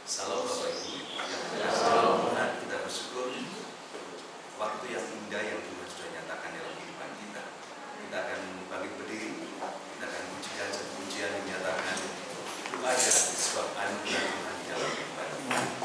Salam Bapak Ibu yang dikasihi dalam Tuhan, kita bersyukur waktu yang indah yang Tuhan sudah nyatakan dalam kehidupan kita. Kita akan bangkit berdiri, kita akan pujikan satu pujian yang menyatakan itu aja sebab anugerah Tuhan di dalam kehidupan kita.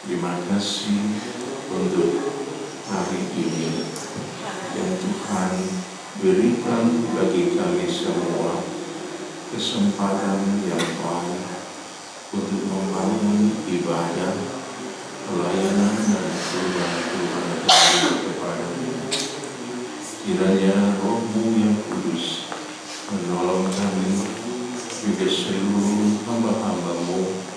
Terima kasih untuk hari ini yang Tuhan berikan bagi kami semua kesempatan yang baik untuk membangun ibadah, pelayanan dan firman Tuhan kepadamu. Kiranya Roh-Mu yang kudus menolong kami juga seluruh hamba-hamba-Mu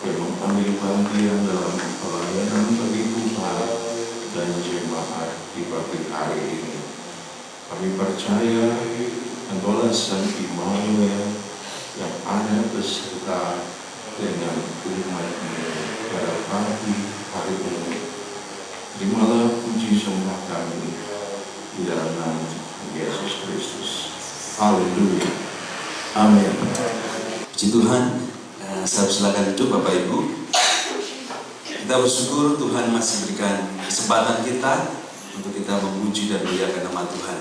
yang mengambil bagian dalam pelayanan bagi Tuhan dan jemaat di pagi hari ini. Kami percaya Engkaulah Sang Immanuel yang ada beserta dengan umat-Mu pada pagi hari ini. Terimalah puji sembah kami di dalam nama Yesus Kristus. Haleluya. Amin. Puji Tuhan. Saya silakan duduk Bapak Ibu. Kita bersyukur Tuhan masih berikan kesempatan kita untuk kita memuji dan memuliakan nama Tuhan.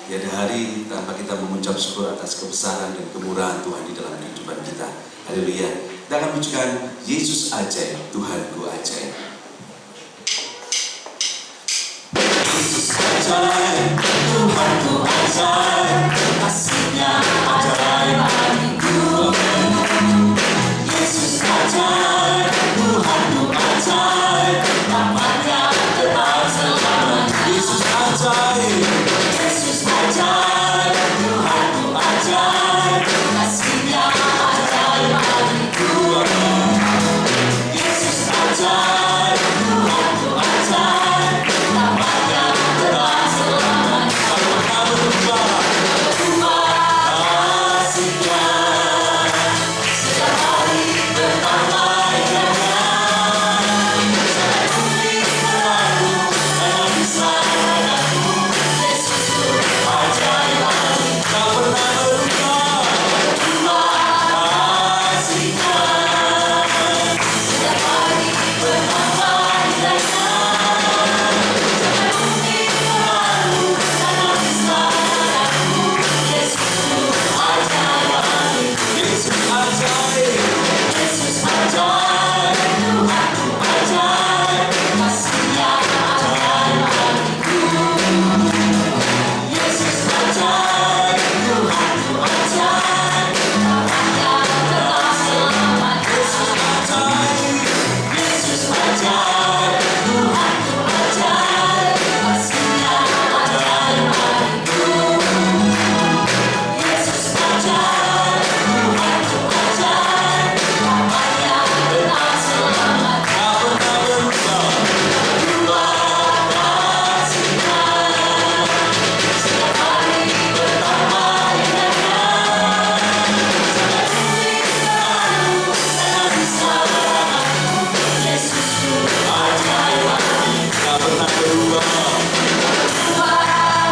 Tiada hari tanpa kita mengucap syukur atas kebesaran dan kemurahan Tuhan di dalam kehidupan kita. Haleluya. Kita akan pujikan Yesus ajaib, Tuhanku ajaib. Yesus ajaib, Tuhanku ajaib, kasih-Nya ajaib bagiku. Yesus ajaib, Tuhanku ajaib, namanya kekal selamanya. Yesus ajaib, Tuhanku ajaib, kasih-Nya ajaib bagiku. Yesus ajaib, Tuhanku ajaib, namanya kekal selamanya. Tak pernah berubah kasih-Nya. Setiap hari bertambah indahnya. Saya pulih selalu karena bisa padaku. Yesusku ajaib hati. Tak pernah berubah kasih-Nya. Setiap hari bertambah indahnya. Saya pulih selalu karena bisa padaku. Yesusku ajaib hati. Yesus ajaib, Tuhanku ajaib, kasih-Nya ajaib bagiku. Yesus ajaib, Tuhanku ajaib, namanya kekal selamanya. Yesus ajaib, Tuhanku ajaib, kasih-Nya ajaib bagiku. Yesus ajaib, Tuhanku ajaib, namanya kekal selamanya. Tak pernah berubah kasih-Nya. Setiap hari bertambah indahnya. Saya pulih selalu karena bisa padaku. Yesusku ajaib hati. Tak pernah berubah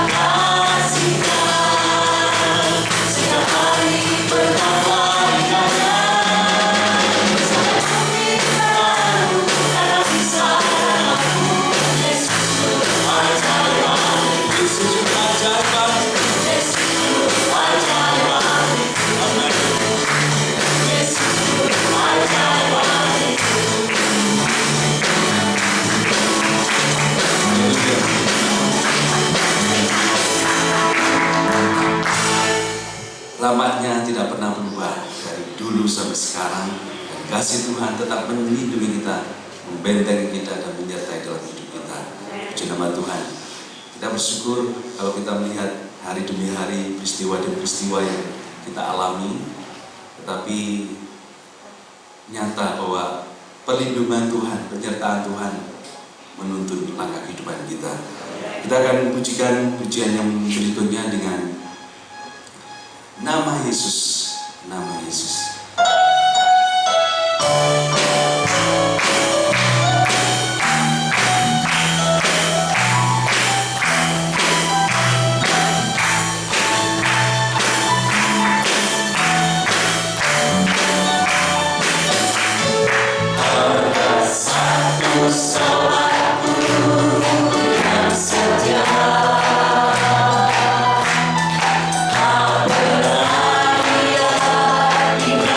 kasih-Nya. Setiap hari bertambah indahnya. Saya pulih selalu karena bisa padaku. Yesusku ajaib hati. Yesusku ajaib hati. Yesusku ajaib hati. Amin. Yesusku ajaib hati. Rahmat-Nya tidak pernah berubah dari dulu sampai sekarang, dan kasih Tuhan tetap melindungi kita, membentengi kita dan menyertai dalam hidup kita. Puji nama Tuhan. Kita bersyukur kalau kita melihat hari demi hari peristiwa demi peristiwa yang kita alami, tetapi nyata bahwa perlindungan Tuhan, penyertaan Tuhan menuntun langkah kehidupan kita. Kita akan pujikan pujian yang berikutnya dengan nama Yesus, nama Yesus. Setia, tak pernah dia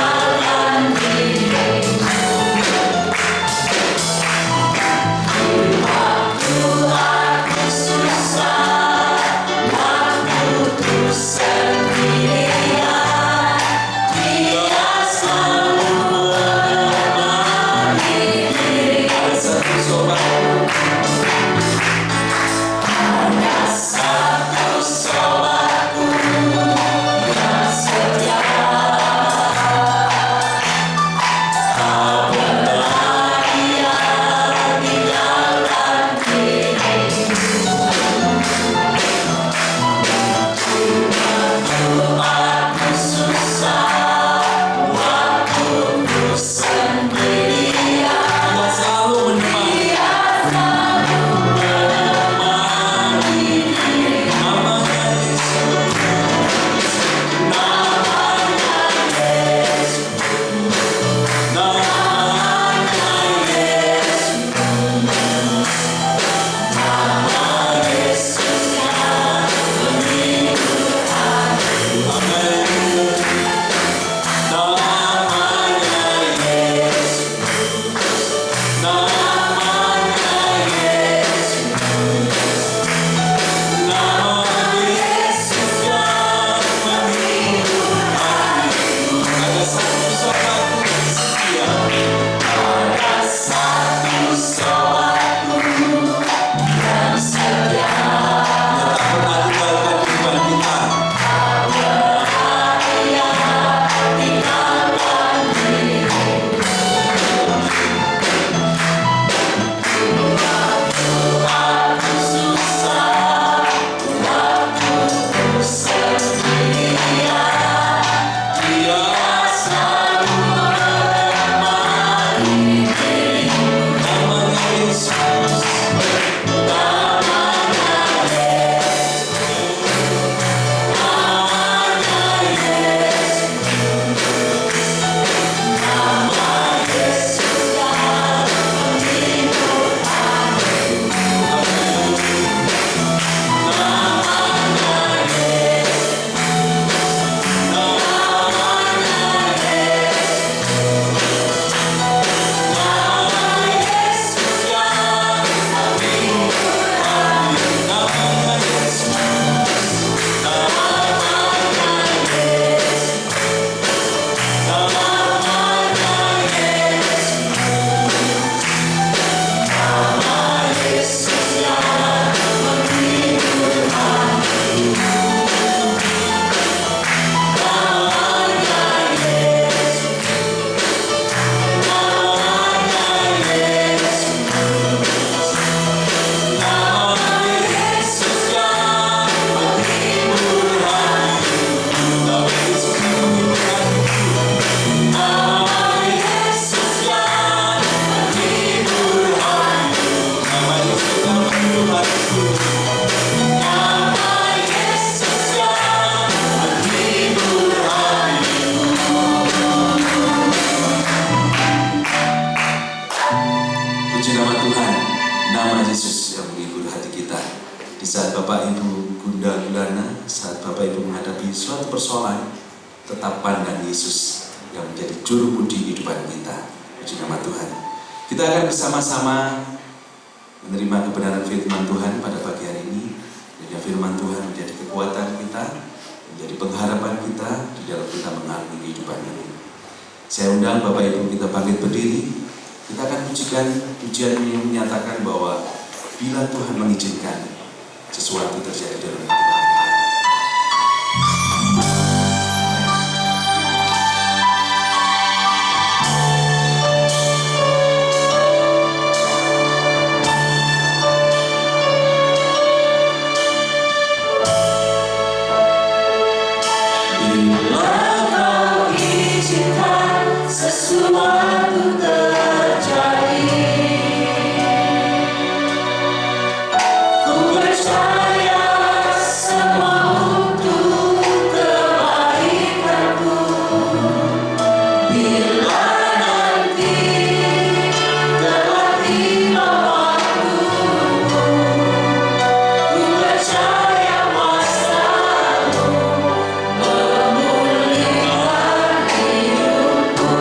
Bapak Ibu menghadapi suatu persoalan, tetap pandang Yesus yang menjadi juru budi kehidupan kita. Puji nama Tuhan. Kita akan bersama-sama menerima kebenaran firman Tuhan pada pagi hari ini. Dan firman Tuhan menjadi kekuatan kita, menjadi pengharapan kita di dalam kita mengalami kehidupan ini. Saya undang Bapak Ibu kita bangkit berdiri. Kita akan pujikan pujian yang menyatakan bahwa bila Tuhan mengizinkan sesuatu terjadi dalam hidup kita. Sesuatu terjadi, ku percaya semua untuk kebaikanku. Bila nanti telah tiba waktuku, ku percaya kuasa-Mu memulihkan hidupku.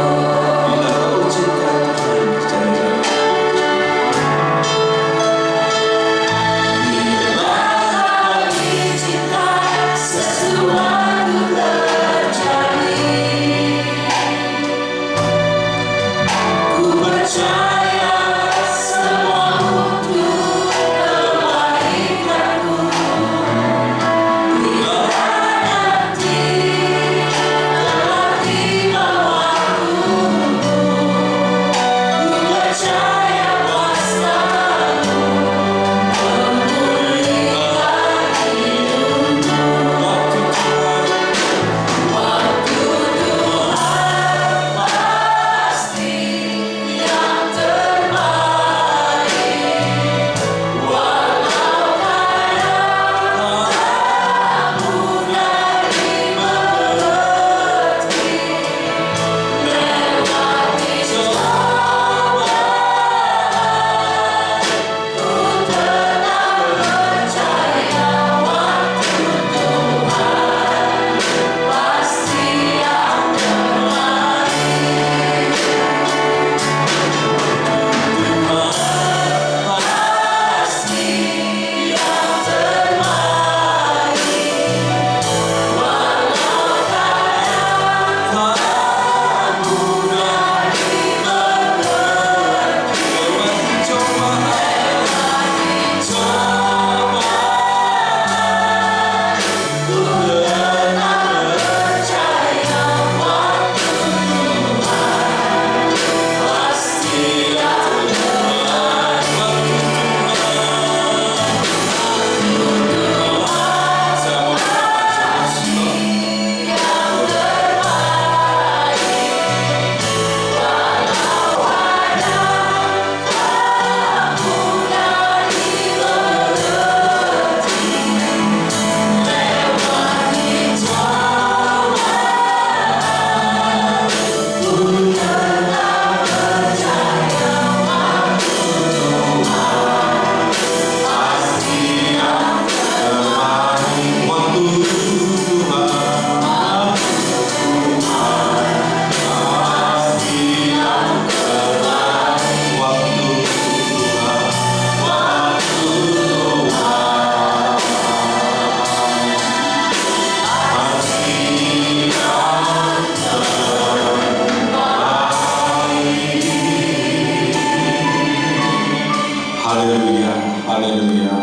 Haleluya, haleluya,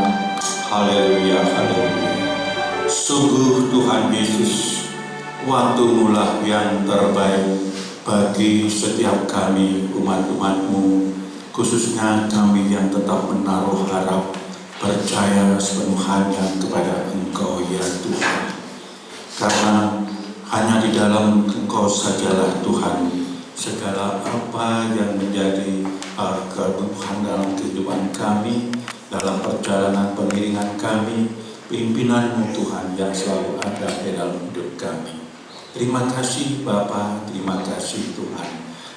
haleluya, haleluya. Sungguh Tuhan Yesus, waktu-Mu lah yang terbaik bagi setiap kami umat-Umat-Mu, khususnya kami yang tetap menaruh harap, percaya sepenuh hanya kepada Engkau ya Tuhan. Karena hanya di dalam Engkau sajalah Tuhan, segala apa yang menjadi kebutuhan dalam kehidupan kami, dalam perjalanan pengiringan kami, pimpinan-Mu Tuhan yang selalu ada di dalam hidup kami. Terima kasih Bapa, terima kasih Tuhan.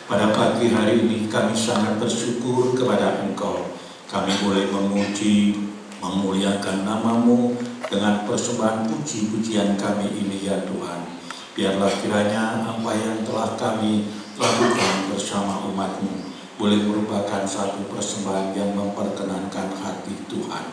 Pada pagi hari ini kami sangat bersyukur kepada Engkau. Kami boleh memuji, memuliakan nama-Mu, dengan persembahan puji-pujian kami ini ya Tuhan. Biarlah kiranya apa yang telah kami lakukan bersama umat-Mu boleh merupakan satu persembahan yang memperkenankan hati Tuhan.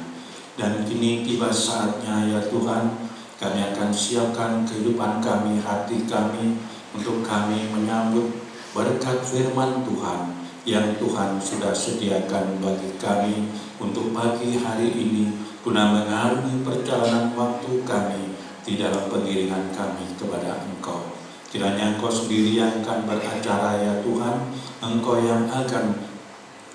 Dan kini tiba saatnya ya Tuhan, kami akan siapkan kehidupan kami, hati kami, untuk kami menyambut berkat firman Tuhan yang Tuhan sudah sediakan bagi kami untuk pagi hari ini, guna mengarungi perjalanan waktu kami di dalam pengiringan kami kepada Engkau. Kiranya Engkau sendiri yang akan beracara ya Tuhan, Engkau yang akan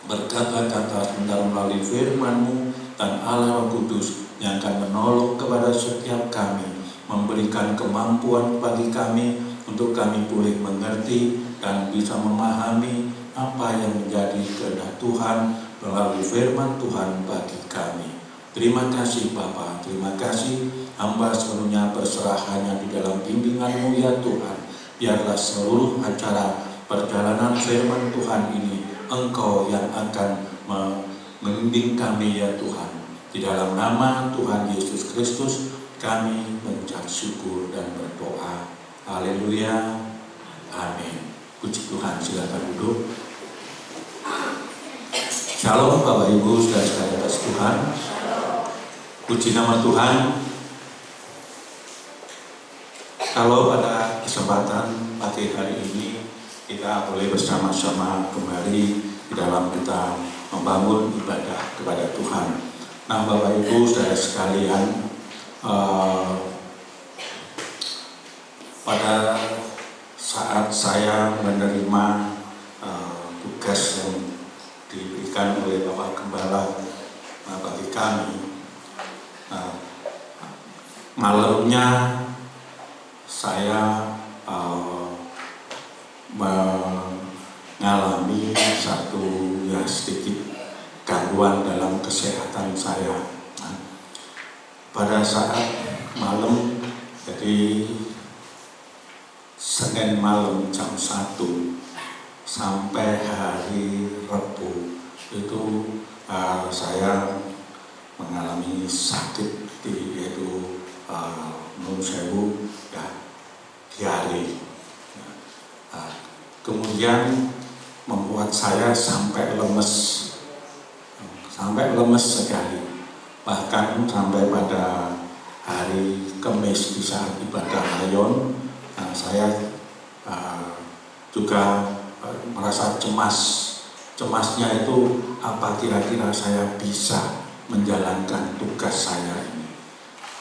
berkata-kata sebentar melalui firman-Mu, dan Allah Roh Kudus yang akan menolong kepada setiap kami, memberikan kemampuan bagi kami untuk kami boleh mengerti dan bisa memahami apa yang menjadi kehendak Tuhan melalui firman Tuhan bagi kami. Terima kasih Bapa, terima kasih, hamba sepenuhnya berserah hanya di dalam bimbingan-Mu ya Tuhan. Biarlah seluruh acara perjalanan firman Tuhan ini Engkau yang akan membimbing kami ya Tuhan. Di dalam nama Tuhan Yesus Kristus kami mengucap syukur dan berdoa. Haleluya. Amin. Puji Tuhan, silakan duduk. Shalom Bapak Ibu saudara-saudara kasih Tuhan. Puji nama Tuhan. Kalau pada kesempatan pagi hari ini kita boleh bersama-sama kembali di dalam kita membangun ibadah kepada Tuhan. Nah Bapak Ibu saudara sekalian, pada saat saya menerima tugas yang diberikan oleh Bapak Gembala bagi kami, malamnya saya mengalami satu sedikit gangguan dalam kesehatan saya. Pada saat malam, jadi Senin malam jam 1 sampai hari Rabu itu saya mengalami sakit yaitu nun sewu ya, diare. Kemudian membuat saya sampai lemes sekali. Bahkan sampai pada hari Kamis di saat ibadah Ayon, saya juga merasa cemas. Cemasnya itu apa kira-kira saya bisa menjalankan tugas saya ini.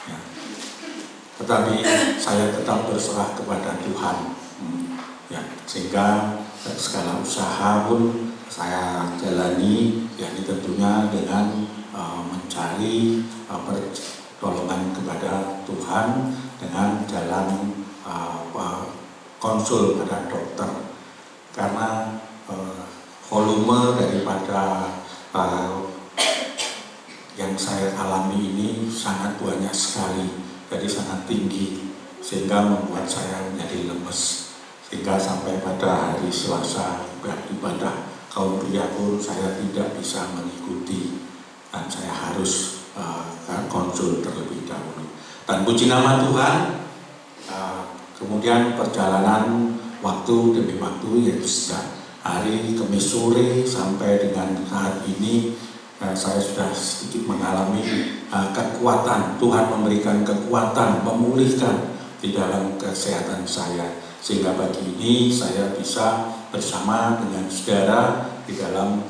Ya. Tetapi saya tetap berserah kepada Tuhan. Ya, sehingga segala usaha pun saya jalani, yakni tentunya dengan mencari pertolongan kepada Tuhan dengan jalan konsul pada dokter, karena volume daripada yang saya alami ini sangat banyak sekali, jadi sangat tinggi, sehingga membuat saya menjadi lemes, sehingga sampai pada hari Selasa ibadah kaum pria pun saya tidak bisa mengikuti dan saya harus konsul terlebih dahulu. Dan puji nama Tuhan, kemudian perjalanan waktu demi waktu, yaitu sejak hari Kamis sore sampai dengan saat ini, saya sudah sedikit mengalami kekuatan. Tuhan memberikan kekuatan, memulihkan di dalam kesehatan saya, sehingga pagi ini saya bisa bersama dengan saudara di dalam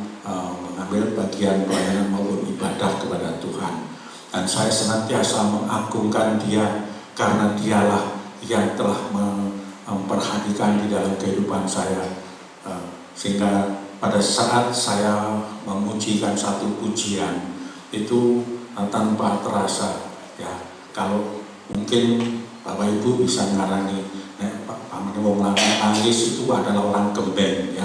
mengambil bagian pelayanan maupun ibadah kepada Tuhan. Dan saya senantiasa mengagungkan Dia, karena Dialah yang telah memperhatikan di dalam kehidupan saya, sehingga pada saat saya memujikan satu pujian itu tanpa terasa, ya, kalau mungkin Bapak Ibu bisa ngarani, mau nangis itu adalah orang gembeng, ya,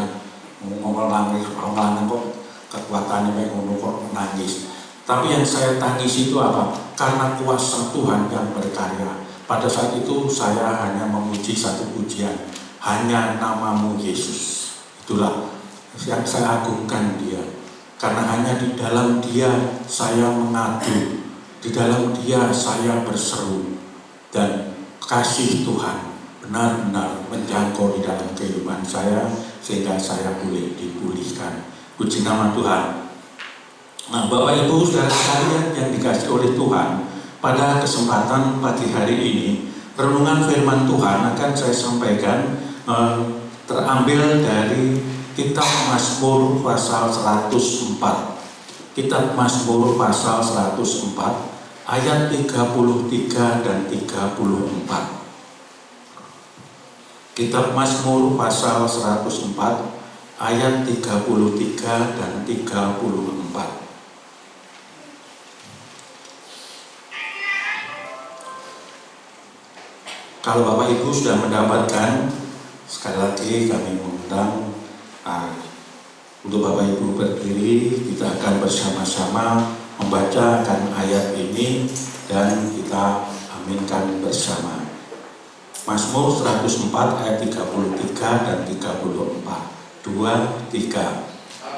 mau nangis orang kok kekuatannya kayak ngono kok nangis. Tapi yang saya tangis itu apa? Karena kuasa Tuhan yang berkarya. Pada saat itu saya hanya memuji satu pujian, hanya nama-Mu Yesus. Itulah yang saya agungkan Dia, karena hanya di dalam Dia saya mengadu, Di dalam Dia saya berseru, dan kasih Tuhan benar-benar menjangkau di dalam kehidupan saya sehingga saya boleh dipulihkan. Puji nama Tuhan. Nah, Bapak Ibu saudara sekalian yang dikasihi oleh Tuhan, pada kesempatan pagi hari ini renungan firman Tuhan akan saya sampaikan terambil dari kitab Mazmur pasal 104. Kitab Mazmur pasal 104 ayat 33 dan 34. Kitab Mazmur pasal 104 ayat 33 dan 34. Kalau Bapak Ibu sudah mendapatkan, sekali lagi kami mengundang untuk Bapak Ibu berdiri, kita akan bersama-sama membacakan ayat ini dan kita aminkan bersama. Mazmur 104 ayat 33 dan 34. 2, 3.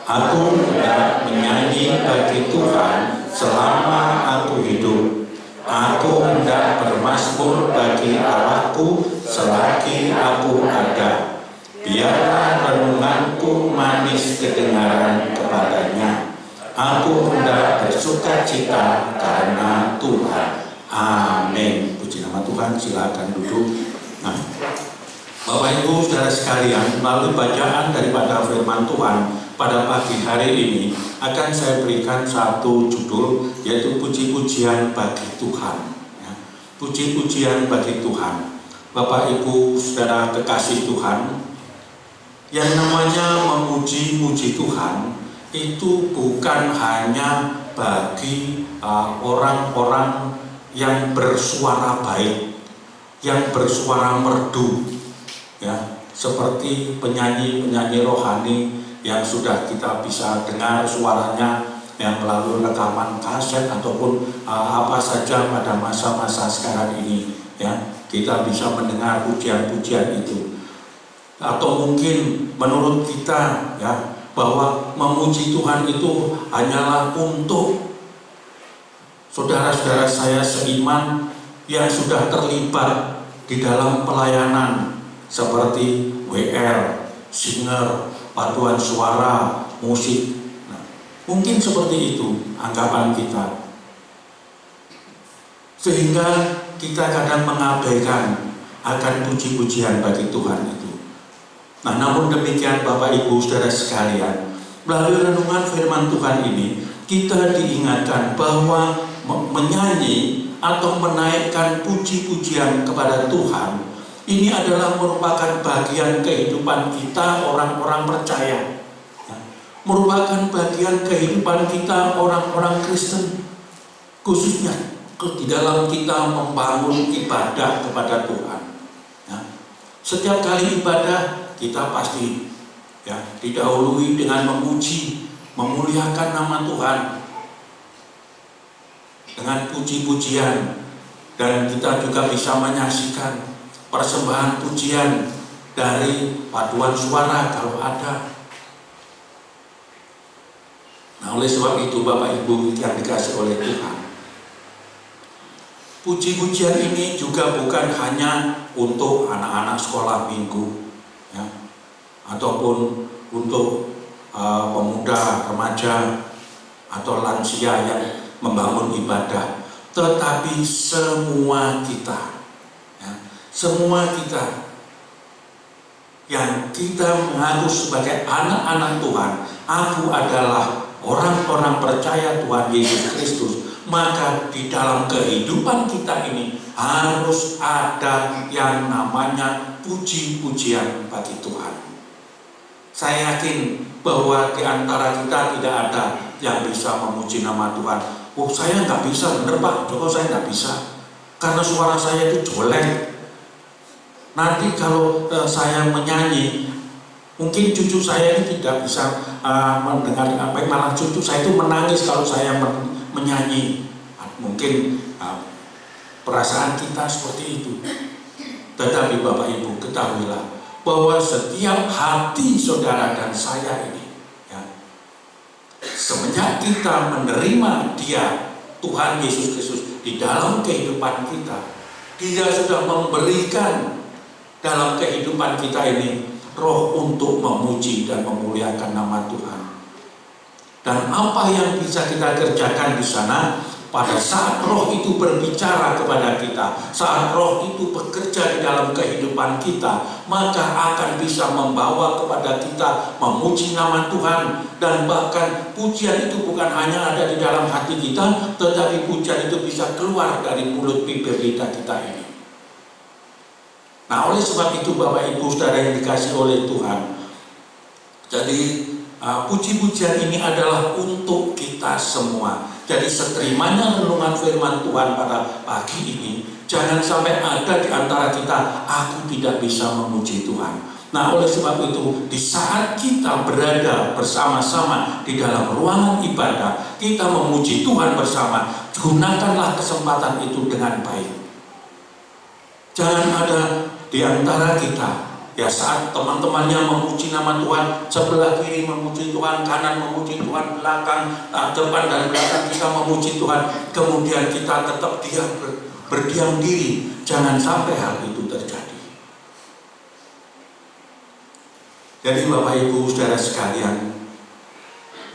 Aku hendak menyanyi bagi Tuhan selama aku hidup. Aku hendak bermazmur bagi Allahku selagi aku ada. Biarlah renunganku manis kedengaran kepadanya. Aku hendak bersukacita karena Tuhan. Amin. Puji nama Tuhan. Silakan duduk. Nah, Bapak Ibu saudara sekalian, melalui bacaan daripada firman Tuhan pada pagi hari ini akan saya berikan satu judul, yaitu puji-pujian bagi Tuhan. Ya, puji-pujian bagi Tuhan. Bapak Ibu saudara kekasih Tuhan, yang namanya memuji-muji Tuhan itu bukan hanya bagi orang-orang yang bersuara baik, yang bersuara merdu, ya, seperti penyanyi-penyanyi rohani yang sudah kita bisa dengar suaranya yang melalui rekaman kaset ataupun apa saja pada masa-masa sekarang ini, ya, kita bisa mendengar pujian-pujian itu. Atau mungkin menurut kita, ya, bahwa memuji Tuhan itu hanyalah untuk saudara-saudara saya seiman yang sudah terlibat di dalam pelayanan seperti WR, singer, paduan suara, musik. Nah, mungkin seperti itu anggapan kita, sehingga kita kadang mengabaikan akan puji-pujian bagi Tuhan itu. Nah, namun demikian Bapak Ibu saudara sekalian, melalui renungan firman Tuhan ini kita diingatkan bahwa menyanyi atau menaikkan puji-pujian kepada Tuhan ini adalah merupakan bagian kehidupan kita orang-orang percaya, ya, merupakan bagian kehidupan kita orang-orang Kristen, khususnya di dalam kita membangun ibadah kepada Tuhan. Ya. Setiap kali ibadah kita pasti, ya, didahului dengan memuji, memuliakan nama Tuhan dengan puji-pujian, dan kita juga bisa menyaksikan persembahan pujian dari paduan suara kalau ada. Nah, oleh sebab itu Bapak Ibu yang dikasihi oleh Tuhan, puji-pujian ini juga bukan hanya untuk anak-anak sekolah minggu, ya, ataupun untuk pemuda, remaja, atau lansia yang membangun ibadah, tetapi semua kita, ya, semua kita yang kita mengaku sebagai anak-anak Tuhan, aku adalah orang-orang percaya Tuhan Yesus Kristus, maka di dalam kehidupan kita ini harus ada yang namanya puji-pujian bagi Tuhan. Saya yakin bahwa di antara kita tidak ada yang bisa memuji nama Tuhan. Oh, saya nggak bisa, bener Pak Joko, saya nggak bisa karena suara saya itu jelek. Nanti kalau saya menyanyi, mungkin cucu saya ini tidak bisa mendengar apa, malah cucu saya itu menangis kalau saya menyanyi. Mungkin perasaan kita seperti itu. Tetapi Bapak Ibu ketahuilah bahwa setiap hati saudara dan saya ini, ya, semenjak kita menerima Dia Tuhan Yesus Kristus di dalam kehidupan kita. Dia sudah memberikan dalam kehidupan kita ini roh untuk memuji dan memuliakan nama Tuhan. Dan apa yang bisa kita kerjakan di sana, pada saat roh itu berbicara kepada kita, saat roh itu bekerja di dalam kehidupan kita, maka akan bisa membawa kepada kita memuji nama Tuhan. Dan bahkan pujian itu bukan hanya ada di dalam hati kita, tetapi pujian itu bisa keluar dari mulut bibir lidah kita ini. Nah, oleh sebab itu Bapak Ibu Saudara yang dikasihi oleh Tuhan, jadi puji-pujian ini adalah untuk kita semua. Jadi seterimanya renungan firman Tuhan pada pagi ini, jangan sampai ada di antara kita, aku tidak bisa memuji Tuhan. Nah, oleh sebab itu, di saat kita berada bersama-sama di dalam ruangan ibadah, kita memuji Tuhan bersama, gunakanlah kesempatan itu dengan baik. Jangan ada di antara kita, ya saat teman-temannya memuji nama Tuhan, sebelah kiri memuji Tuhan, kanan memuji Tuhan, belakang, depan dan belakang kita memuji Tuhan, kemudian kita tetap berdiam diri. Jangan sampai hal itu terjadi. Jadi Bapak Ibu Saudara sekalian,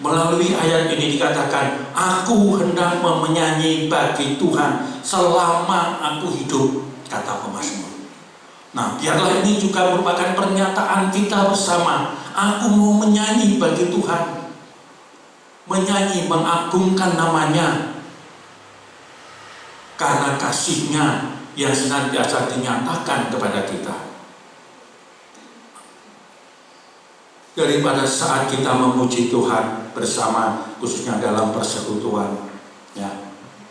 melalui ayat ini dikatakan, aku hendak menyanyi bagi Tuhan selama aku hidup, kata pemazmur. Nah, biarlah ini juga merupakan pernyataan kita bersama. Aku mau menyanyi bagi Tuhan, menyanyi mengagungkan namanya, karena kasih-Nya yang senantiasa dinyatakan kepada kita. Jadi pada saat kita memuji Tuhan bersama, khususnya dalam persekutuan, ya,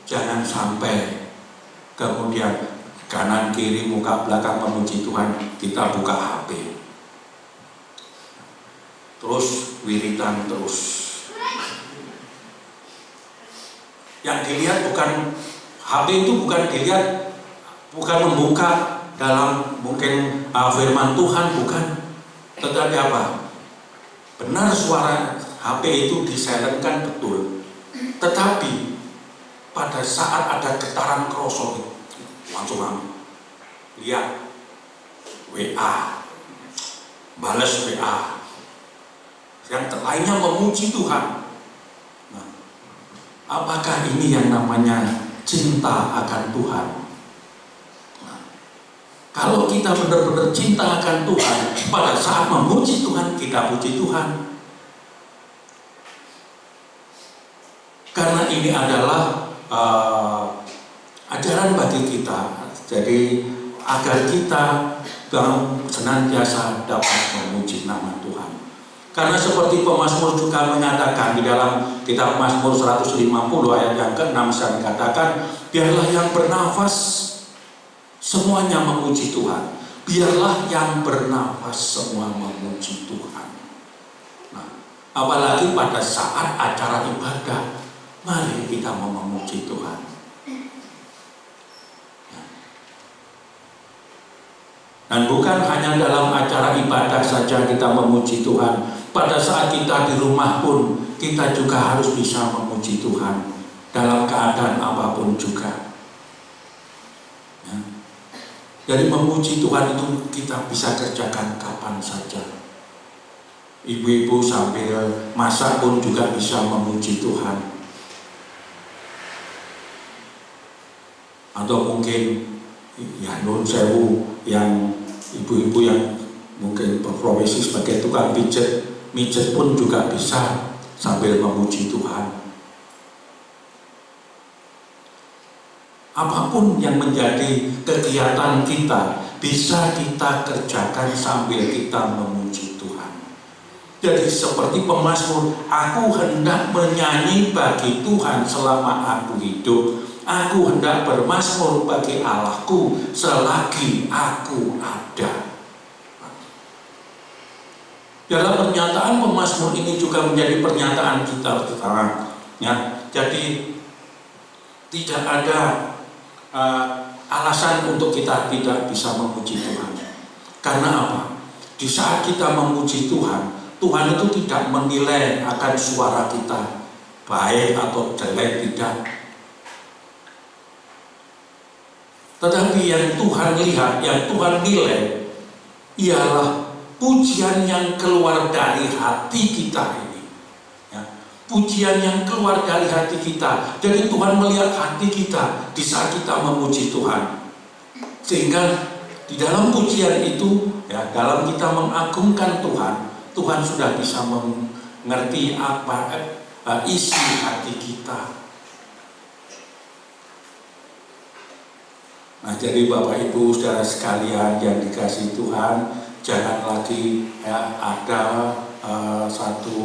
jangan sampai kemudian kanan kiri muka belakang memuji Tuhan, kita buka HP, terus wiritan terus. Yang dilihat bukan HP itu, bukan dilihat, bukan membuka dalam mungkin firman Tuhan, bukan, tetapi apa? Benar suara HP itu disilentkan betul, tetapi pada saat ada getaran kroso, langsung lihat WA, balas WA, yang lainnya memuji Tuhan. Nah, apakah ini yang namanya cinta akan Tuhan? Nah, kalau kita benar-benar cinta akan Tuhan, pada saat memuji Tuhan, kita puji Tuhan. Karena ini adalah ajaran bagi kita, jadi agar kita senantiasa dapat memuji nama Tuhan. Karena seperti pemazmur juga menyatakan di dalam kitab Mazmur 150 ayat yang ke-6 saya dikatakan, biarlah yang bernafas semuanya memuji Tuhan. Biarlah yang bernafas semua memuji Tuhan. Nah, apalagi pada saat acara ibadah, mari kita memuji Tuhan. Dan bukan hanya dalam acara ibadah saja kita memuji Tuhan. Pada saat kita di rumah pun, kita juga harus bisa memuji Tuhan dalam keadaan apapun juga. Ya. Jadi memuji Tuhan itu kita bisa kerjakan kapan saja. Ibu-ibu sambil masak pun juga bisa memuji Tuhan. Atau mungkin ya nun sewu, yang ibu-ibu yang mungkin berprofesi sebagai tukang mijet pun juga bisa sambil memuji Tuhan. Apapun yang menjadi kegiatan kita, bisa kita kerjakan sambil kita memuji Tuhan. Jadi seperti pemazmur, aku hendak menyanyi bagi Tuhan selama aku hidup. Aku hendak bermazmur bagi Allahku selagi aku ada. Dalam pernyataan pemazmur ini juga menjadi pernyataan kita sekarang. Ya, jadi tidak ada alasan untuk kita tidak bisa memuji Tuhan. Karena apa? Di saat kita memuji Tuhan, Tuhan itu tidak menilai akan suara kita baik atau jelek, tidak. Tetapi yang Tuhan lihat, yang Tuhan nilai ialah pujian yang keluar dari hati kita ini. Ya, pujian yang keluar dari hati kita. Jadi Tuhan melihat hati kita di saat kita memuji Tuhan. Sehingga di dalam pujian itu, ya, dalam kita mengagungkan Tuhan, Tuhan sudah bisa mengerti apa isi hati kita. Nah, jadi Bapak Ibu saudara sekalian yang dikasihi Tuhan, jangan lagi ya, ada satu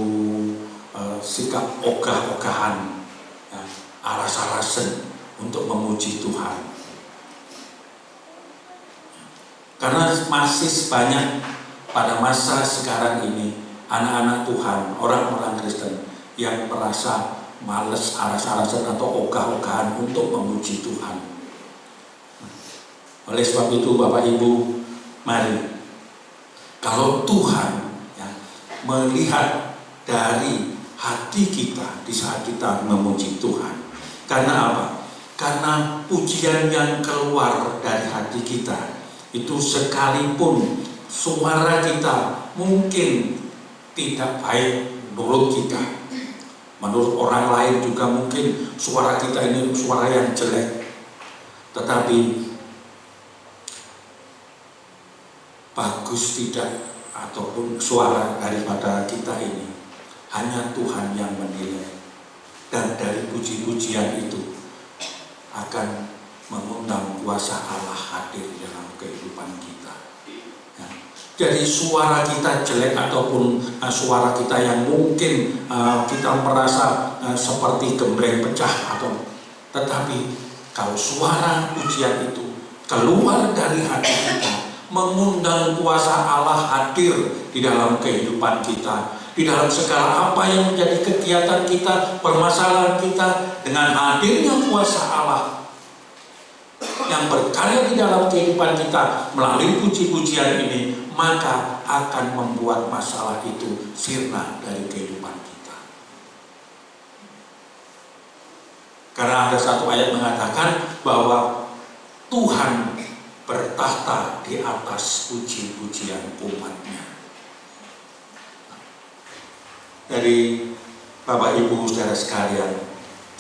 sikap ogah-ogahan, ya, aras-arasan untuk memuji Tuhan. Karena masih banyak pada masa sekarang ini anak-anak Tuhan, orang-orang Kristen yang merasa males aras-arasan atau ogah-ogahan untuk memuji Tuhan. Oleh sebab itu Bapak Ibu, mari kalau Tuhan ya, melihat dari hati kita di saat kita memuji Tuhan. Karena apa? Karena pujian yang keluar dari hati kita itu sekalipun suara kita mungkin tidak baik menurut kita, menurut orang lain juga mungkin suara kita ini suara yang jelek, tetapi bagus tidak ataupun suara daripada kita ini hanya Tuhan yang menilai, dan dari puji-pujian itu akan mengundang kuasa Allah hadir dalam kehidupan kita. Ya. Jadi suara kita jelek ataupun suara kita yang mungkin kita merasa seperti gembreng pecah tetapi kalau suara pujian itu keluar dari hati kita, mengundang kuasa Allah hadir di dalam kehidupan kita, di dalam segala apa yang menjadi kegiatan kita, permasalahan kita. Dengan hadirnya kuasa Allah yang berkarya di dalam kehidupan kita melalui puji-pujian ini, maka akan membuat masalah itu sirna dari kehidupan kita. Karena ada satu ayat mengatakan bahwa Tuhan bertahta di atas puji-pujian umatnya. Dari Bapak Ibu saudara sekalian,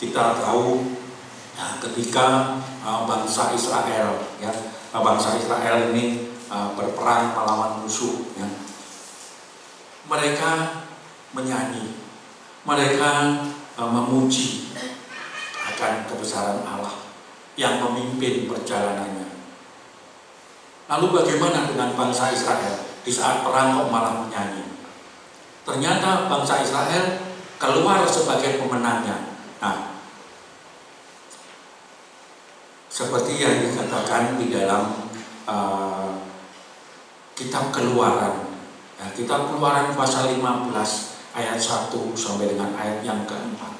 kita tahu ketika bangsa Israel, ya, bangsa Israel ini berperang melawan musuh, ya, mereka menyanyi, mereka memuji akan kebesaran Allah yang memimpin perjalanannya. Lalu bagaimana dengan bangsa Israel? Di saat perang kok malah menyanyi? Ternyata bangsa Israel keluar sebagai pemenangnya. Nah, seperti yang dikatakan di dalam kitab Keluaran. Ya, kitab Keluaran pasal 15 ayat 1 sampai dengan ayat yang keempat.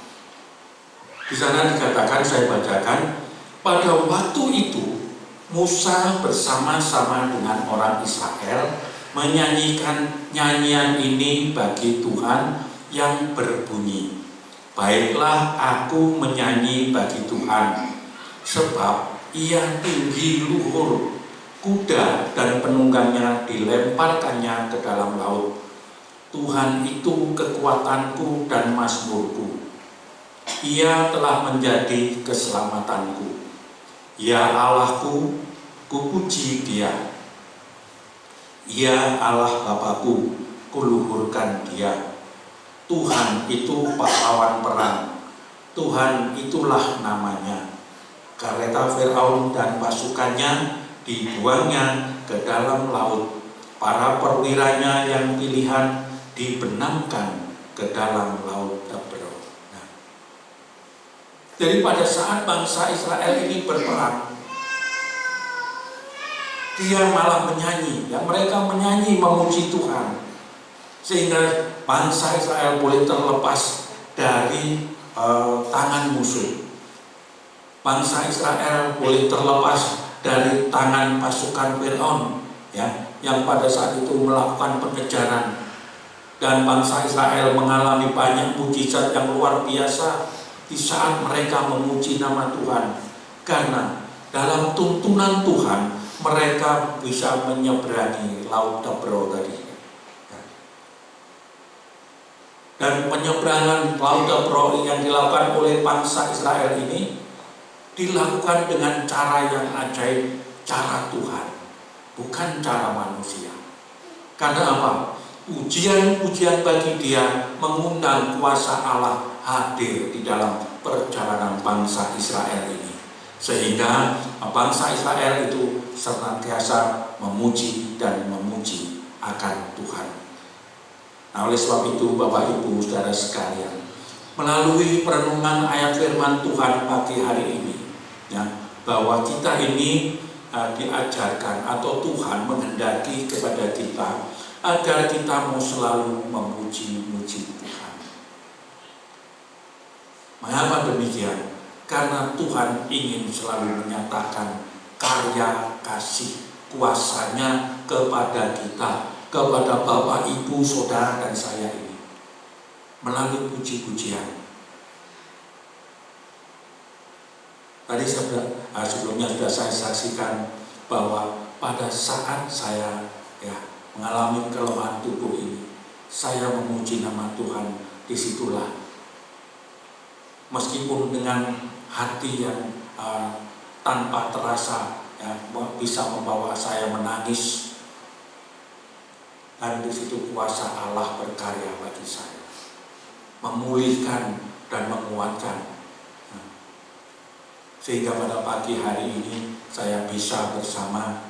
Di sana dikatakan, saya bacakan, pada waktu itu Musa bersama-sama dengan orang Israel menyanyikan nyanyian ini bagi Tuhan yang berbunyi, baiklah aku menyanyi bagi Tuhan, sebab ia tinggi luhur, kuda dan penunggangnya dilemparkannya ke dalam laut. Tuhan itu kekuatanku dan mazmurku, ia telah menjadi keselamatanku. Ya Allahku, kupuji Dia. Ya Allah Bapakku, kuluhurkan Dia. Tuhan itu pahlawan perang, Tuhan itulah namanya. Kereta Firaun dan pasukannya dibuangnya ke dalam laut, para perwiranya yang pilihan dibenamkan ke dalam laut Tabro. Jadi pada saat bangsa Israel ini berperang, dia malah menyanyi, ya, mereka menyanyi memuji Tuhan, sehingga bangsa Israel boleh terlepas dari tangan musuh. Bangsa Israel boleh terlepas dari tangan pasukan Firaun, ya, yang pada saat itu melakukan pengejaran, dan bangsa Israel mengalami banyak mujizat yang luar biasa di saat mereka memuji nama Tuhan. Karena dalam tuntunan Tuhan mereka bisa menyeberangi Laut Tebro tadi. Dan penyeberangan Laut Tebro yang dilakukan oleh bangsa Israel ini dilakukan dengan cara yang ajaib, cara Tuhan, bukan cara manusia. Karena apa? Ujian-ujian bagi dia mengundang kuasa Allah hadir di dalam perjalanan bangsa Israel ini. Sehingga bangsa Israel itu senantiasa memuji dan memuji akan Tuhan. Nah, oleh sebab itu Bapak Ibu Saudara sekalian, melalui perenungan ayat firman Tuhan pagi hari ini, ya, bahwa kita ini diajarkan atau Tuhan menghendaki kepada kita agar kita mau selalu memuji-muji Tuhan. Mengapa demikian? Karena Tuhan ingin selalu menyatakan karya kasih kuasanya kepada kita, kepada Bapak, Ibu, Saudara dan saya ini melalui puji-pujian. Tadi sebelumnya sudah saya saksikan bahwa pada saat saya mengalami kelemahan tubuh ini, saya memuji nama Tuhan. Disitulah, meskipun dengan hati yang tanpa terasa bisa membawa saya menangis, dan di situ kuasa Allah berkarya bagi saya, memulihkan dan menguatkan. Sehingga pada pagi hari ini saya bisa bersama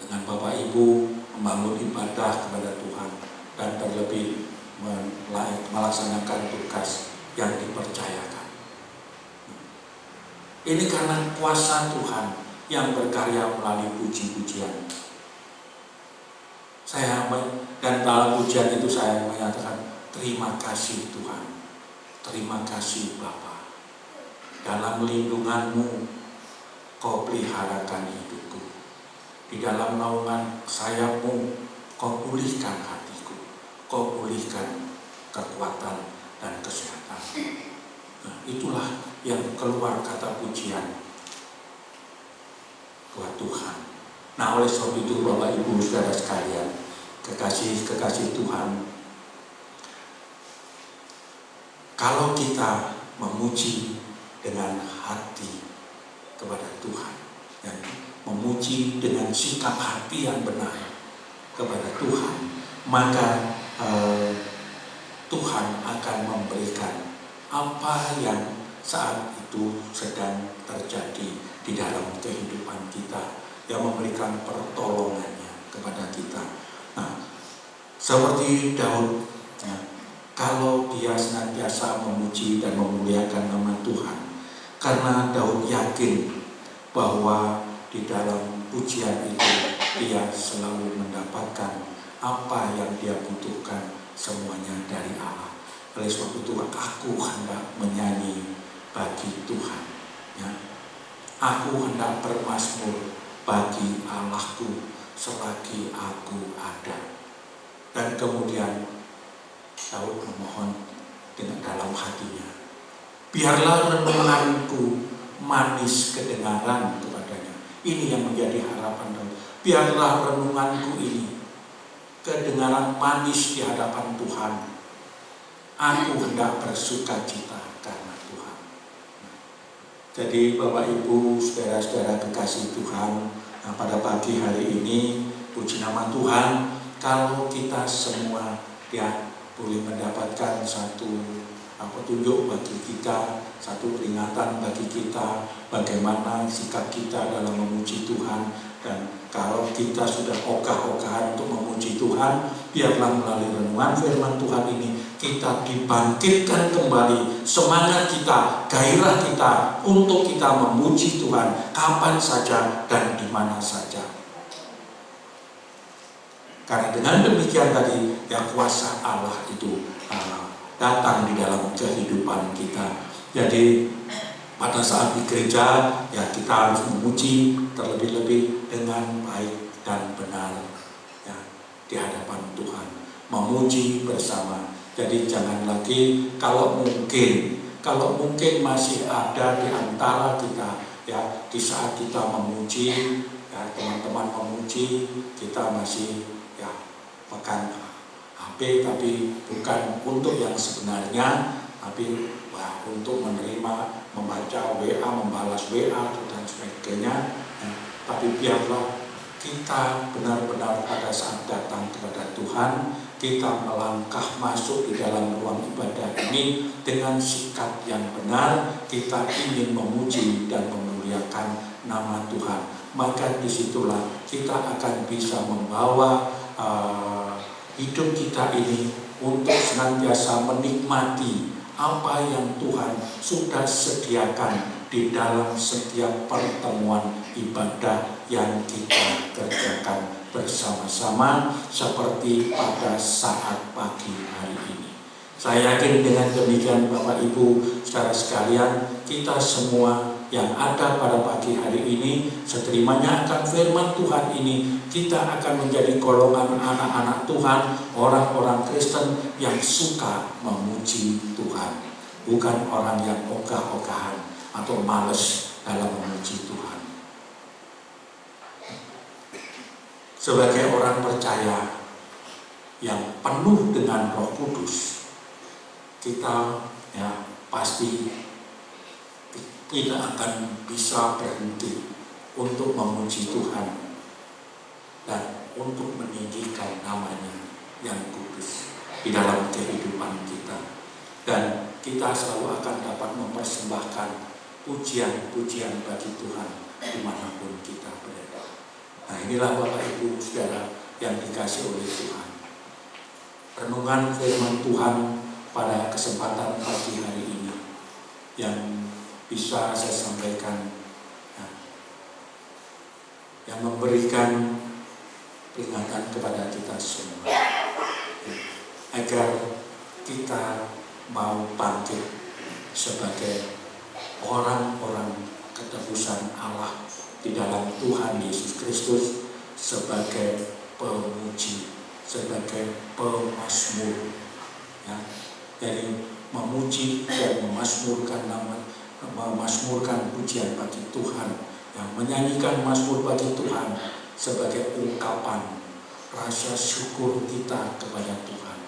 dengan Bapak Ibu membangun ibadah kepada Tuhan dan terlebih melaksanakan tugas yang dipercayakan. Ini karena kuasa Tuhan yang berkarya melalui puji-pujian. Dan dalam pujian itu saya menyatakan terima kasih Tuhan, terima kasih Bapa. Dalam lindungan-Mu Kau peliharakan hidupku. Di dalam naungan sayap-Mu Kau pulihkan hatiku. Kau pulihkan kekuatan dan kesehatan. Nah, itulah yang keluar kata pujian buat Tuhan. Nah, oleh sebab itu Bapak Ibu Saudara sekalian, kekasih Tuhan, kalau kita memuji dengan hati kepada Tuhan, dan memuji dengan sikap hati yang benar kepada Tuhan, maka Tuhan akan memberikan apa yang saat itu sedang terjadi di dalam kehidupan kita, yang memberikan pertolongannya kepada kita. Nah, seperti Daud, kalau dia senantiasa memuji dan memuliakan nama Tuhan, karena Daud yakin bahwa di dalam pujian itu dia selalu mendapatkan apa yang dia butuhkan, semuanya dari Allah. Oleh sebab itu aku hendak menyanyi bagi Tuhan, ya. Aku hendak bermazmur bagi Allahku selagi aku ada. Dan kemudian Daud memohon dengan dalam hatinya, biarlah renunganku manis kedengaran kepadanya. Ini yang menjadi harapan Daud. Biarlah renunganku ini kedengaran manis di hadapan Tuhan. Aku hendak bersuka cita karena Tuhan. Jadi Bapak Ibu saudara-saudara kekasih Tuhan, pada pagi hari ini puji nama Tuhan, kalau kita semua boleh mendapatkan satu petunjuk bagi kita, satu peringatan bagi kita bagaimana sikap kita dalam memuji Tuhan. Dan kalau kita sudah ogah-ogahan untuk memuji Tuhan, biarlah melalui renungan firman Tuhan ini kita dibangkitkan kembali semangat kita, gairah kita untuk kita memuji Tuhan kapan saja dan di mana saja. Karena dengan demikian tadi, yang kuasa Allah itu datang di dalam kehidupan kita. Jadi pada saat di gereja, ya kita harus memuji terlebih-lebih dengan baik dan benar, ya, di hadapan Tuhan, memuji bersama. Jadi jangan lagi, kalau mungkin masih ada di antara kita ya di saat kita memuji, ya teman-teman memuji, kita masih ya pegang HP, tapi bukan untuk yang sebenarnya, tapi ya, untuk menerima, membaca WA, membalas WA dan sebagainya. Ya, tapi biarlah kita benar-benar pada saat datang kepada Tuhan, kita melangkah masuk di dalam ruang ibadah ini dengan sikap yang benar. Kita ingin memuji dan memuliakan nama Tuhan. Maka disitulah kita akan bisa membawa hidup kita ini untuk senantiasa menikmati apa yang Tuhan sudah sediakan di dalam setiap pertemuan ibadah yang kita kerjakan bersama-sama seperti pada saat pagi hari ini. Saya yakin dengan demikian Bapak Ibu saudara sekalian, kita semua yang ada pada pagi hari ini, seterimanya akan firman Tuhan ini, kita akan menjadi golongan anak-anak Tuhan, orang-orang Kristen yang suka memuji Tuhan, bukan orang yang ogah-ogahan atau malas dalam memuji Tuhan. Sebagai orang percaya yang penuh dengan Roh Kudus, kita ya pasti tidak akan bisa berhenti untuk memuji Tuhan dan untuk meninggikan namanya yang kudus di dalam kehidupan kita. Dan kita selalu akan dapat mempersembahkan pujian-pujian bagi Tuhan dimanapun kita berada. Nah, inilah Bapak Ibu Saudara yang dikasih oleh Tuhan. Renungan firman Tuhan pada kesempatan pagi hari ini yang bisa saya sampaikan, yang memberikan peringatan kepada kita semua, agar kita mau bangkit sebagai orang-orang ketebusan Allah di dalam Tuhan Yesus Kristus, sebagai pemuji, sebagai pemazmur, ya. Jadi memuji dan memasmurkan pujian bagi Tuhan, ya. Menyanyikan mazmur bagi Tuhan sebagai ungkapan rasa syukur kita kepada Tuhan.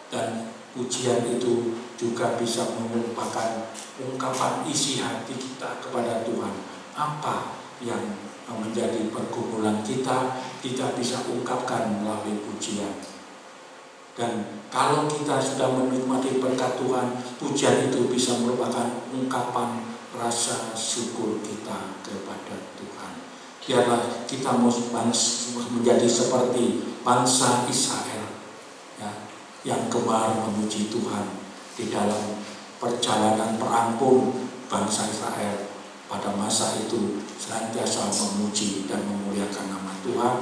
Dan pujian itu juga bisa merupakan ungkapan isi hati kita kepada Tuhan. Apa yang menjadi pergumulan kita bisa ungkapkan melalui pujian. Dan kalau kita sudah menikmati berkat Tuhan, pujian itu bisa merupakan ungkapan rasa syukur kita kepada Tuhan. Biarlah kita menjadi seperti bangsa Israel, ya, yang gemar memuji Tuhan di dalam perjalanan perang pun. Bangsa Israel pada masa itu senantiasa memuji dan memuliakan nama Tuhan,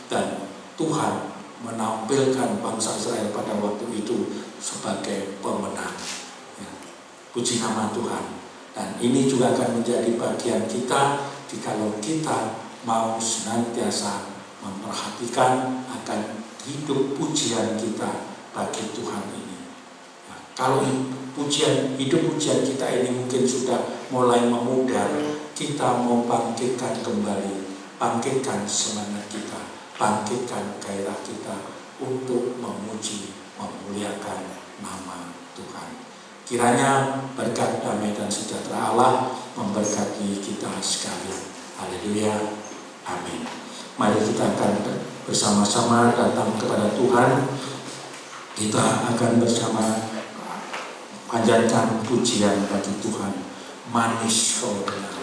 dan Tuhan menampilkan bangsa Israel pada waktu itu sebagai pemenang. Ya. Puji nama Tuhan. Dan ini juga akan menjadi bagian kita jikalau kita mau senantiasa memperhatikan akan hidup pujian kita bagi Tuhan ini. Ya. Kalau hidup pujian kita ini mungkin sudah mulai memudar, kita mau bangkitkan kembali, bangkitkan semangat kita, bangkitkan gairah kita untuk memuji, memuliakan nama Tuhan. Kiranya berkat damai dan sejahtera Allah memberkati kita sekalian. Haleluya. Amin. Mari kita akan bersama-sama datang kepada Tuhan. Kita akan bersama panjatkan pujian bagi Tuhan. Manis sorga.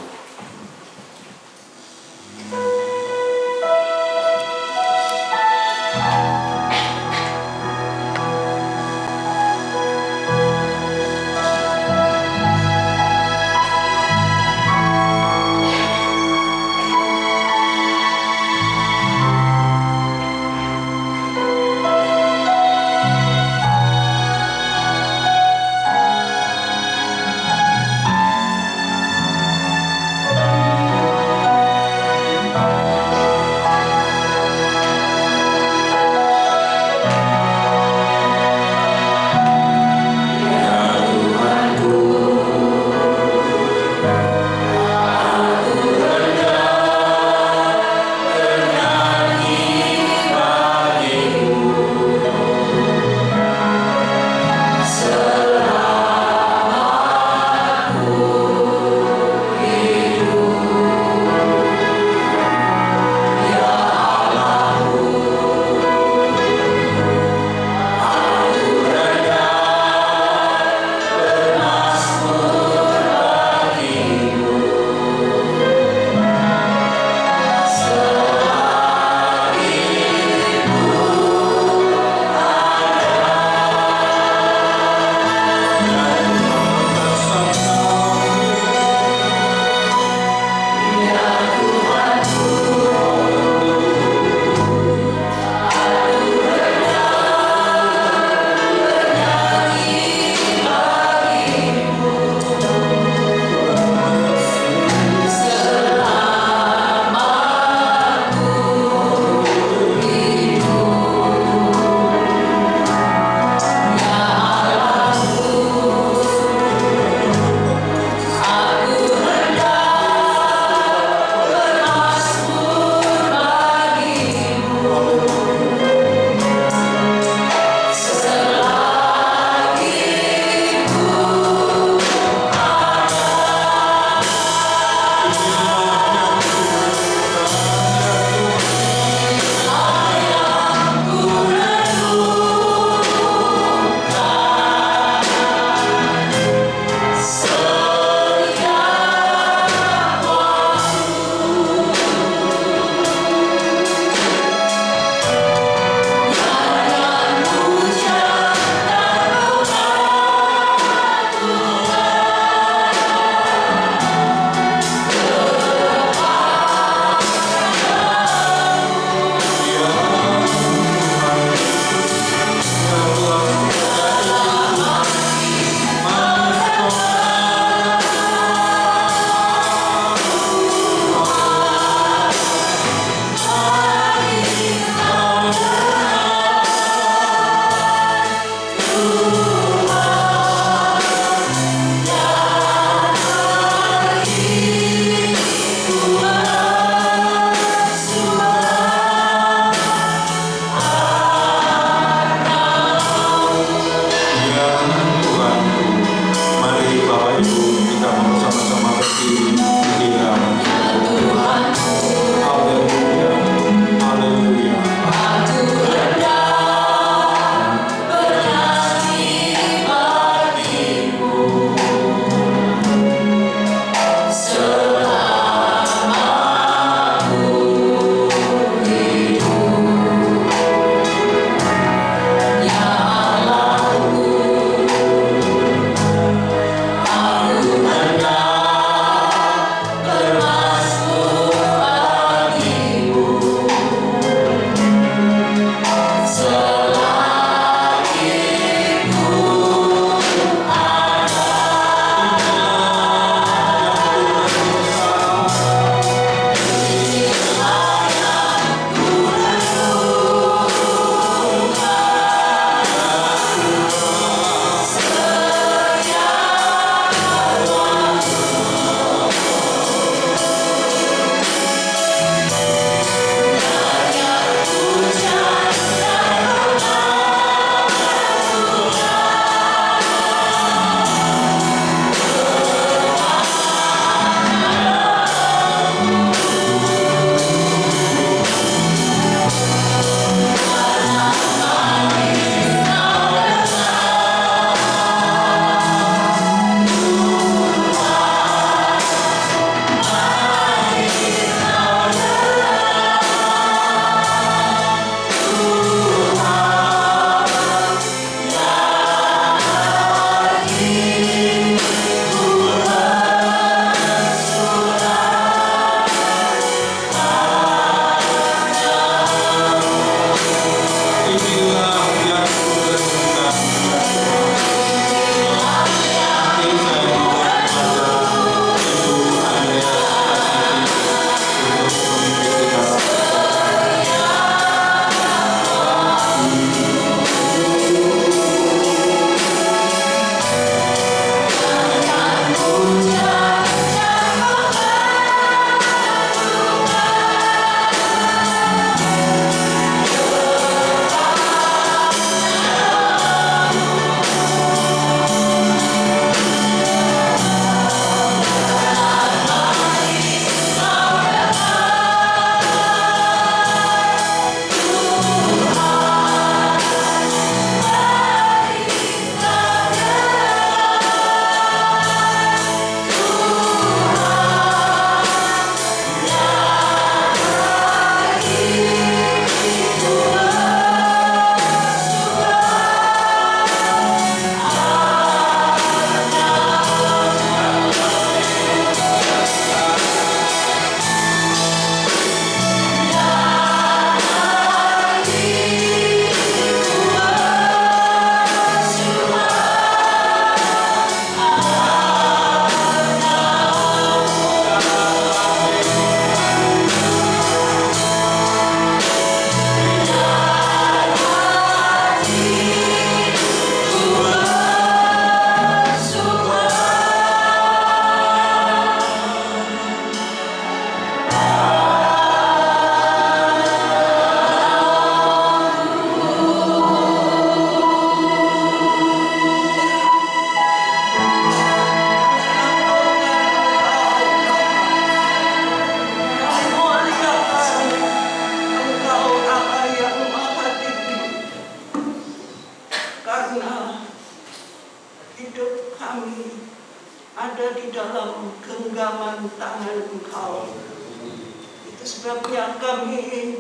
sebabnya kami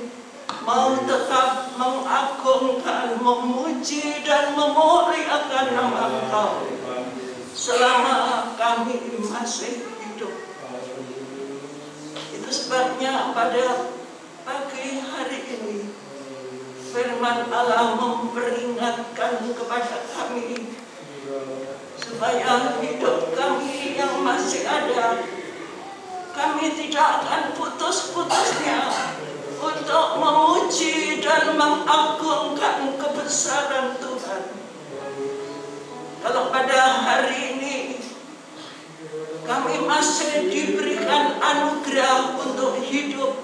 mau tetap mengagungkan, memuji dan memuliakan nama Engkau selama kami masih hidup. Itu sebabnya pada pagi hari ini firman Allah memperingatkan kepada kami supaya hidup kami yang masih ada, kami tidak akan putus-putusnya untuk memuji dan mengagungkan kebesaran Tuhan. Kalau pada hari ini kami masih diberikan anugerah untuk hidup,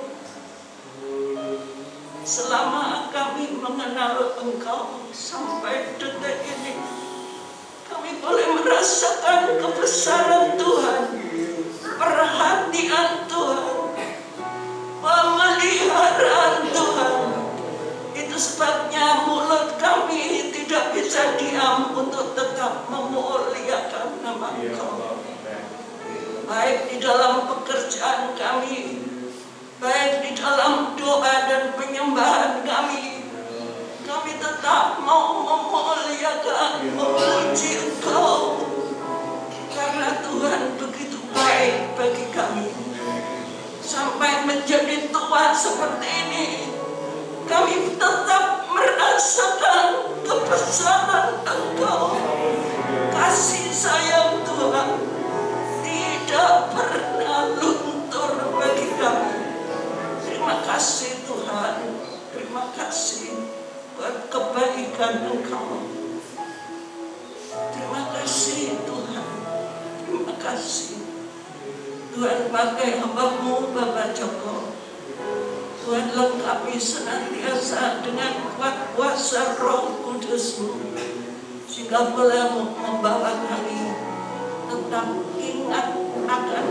selama kami mengenal Engkau sampai detik ini, kami boleh merasakan kebesaran Tuhan, perhatian Tuhan, pemeliharaan Tuhan. Itu sebabnya mulut kami tidak bisa diam untuk tetap memuliakan nama Engkau. Baik di dalam pekerjaan kami, baik di dalam doa dan penyembahan kami, kami tetap mau memuliakan, memuji Engkau, karena Tuhan begitu baik bagi kami. Sampai menjadi tua seperti ini, kami tetap merasakan kebesaran Engkau, kasih sayang Tuhan tidak pernah luntur bagi kami. Terima kasih Tuhan, terima kasih buat kebaikan Engkau. Terima kasih Tuhan, terima kasih. Tuhan pakai hamba-Mu Bapak Joko. Tuhan lengkapi senantiasa dengan kuat kuasa Roh Kudus-Mu, sehingga boleh membawa kami tetap ingat akan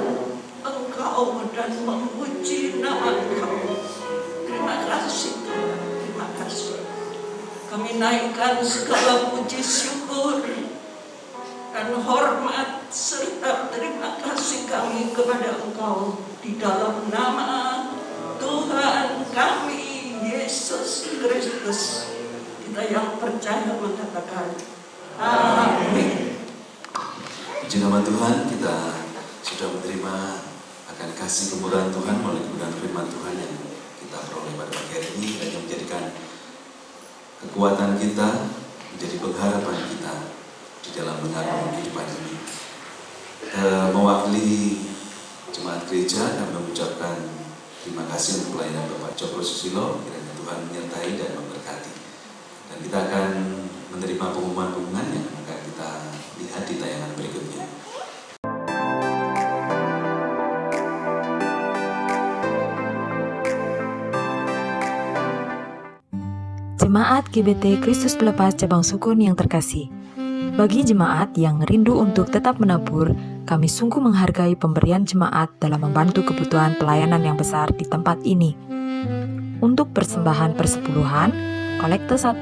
Engkau dan memuji nama Engkau. Terima kasih Tuhan, terima kasih. Kami naikkan segala puji syukur dan hormat serta terima kasih kami kepada Engkau di dalam nama Tuhan kami Yesus Kristus. Kita yang percaya mengatakan amin. Puji nama Tuhan, kita sudah menerima akan kasih kemurahan Tuhan melalui kebenaran firman Tuhan yang kita peroleh pada pagi hari ini, dan yang menjadikan kekuatan kita, menjadi pengharapan kita di dalam mengarungi kehidupan ini. Mewakili jemaat gereja dan mengucapkan terima kasih untuk pelayanan Bapak Cokro Susilo. Kiranya Tuhan menyertai dan memberkati. Dan kita akan menerima pengumuman-pengumuman yang akan kita lihat di tayangan berikutnya. Jemaat GBT Kristus Pelepas Cabang Sukun yang terkasih, bagi jemaat yang rindu untuk tetap menabur, kami sungguh menghargai pemberian jemaat dalam membantu kebutuhan pelayanan yang besar di tempat ini. Untuk persembahan persepuluhan, kolekte 1,